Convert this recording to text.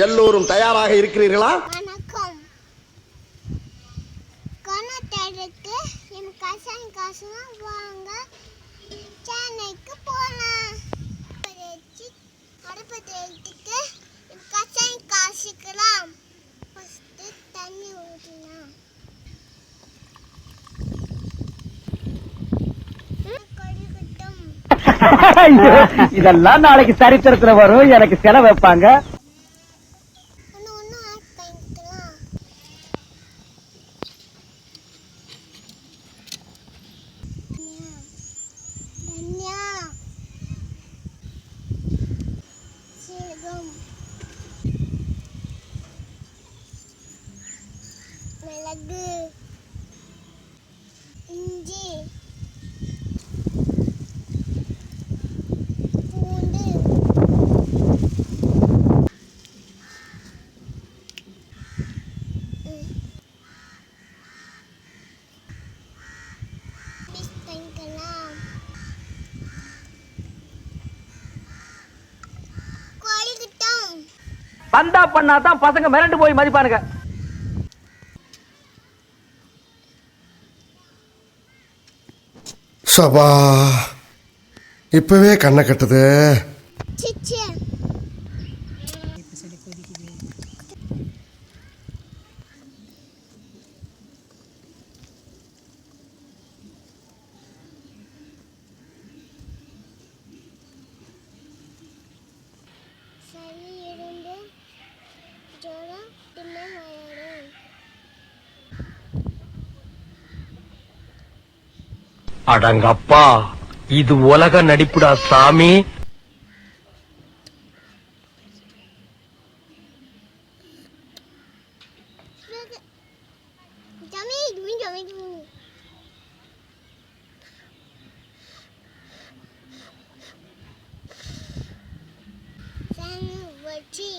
எல்லோரும் தயாராக இருக்கிறீர்களா? வணக்கம். கொணத்தருக்கு என் கசாயம் காசுமா வாங்க சென்னைக்கு போலாம். அடுப்பத்தை எடுத்துட்டு கசாயம் காசுக்கலாம். ஃபஸ்ட்டு தண்ணி ஊற்றலாம். இதெல்லாம் நாளைக்கு சரித்திரத்துல வரும். எனக்கு செலவு வைப்பாங்க. மிளகு, இஞ்சி, பூண்டு, பண்ணிக்கலாம். கோழிக்கிட்டம் பந்தா பண்ணாதான் பசங்க மிரண்டு போய் மதிப்பானுங்க. சபா இப்பவே கண்ணை கட்டுது. சிச்சே சளி இருந்து ஜுரம் திண்ணை வளரும். அடங்கப்பா, இது உலக நடிப்புடா சாமி. ஜமி ஜமி ஜமி ஜமி சாமி வச்சி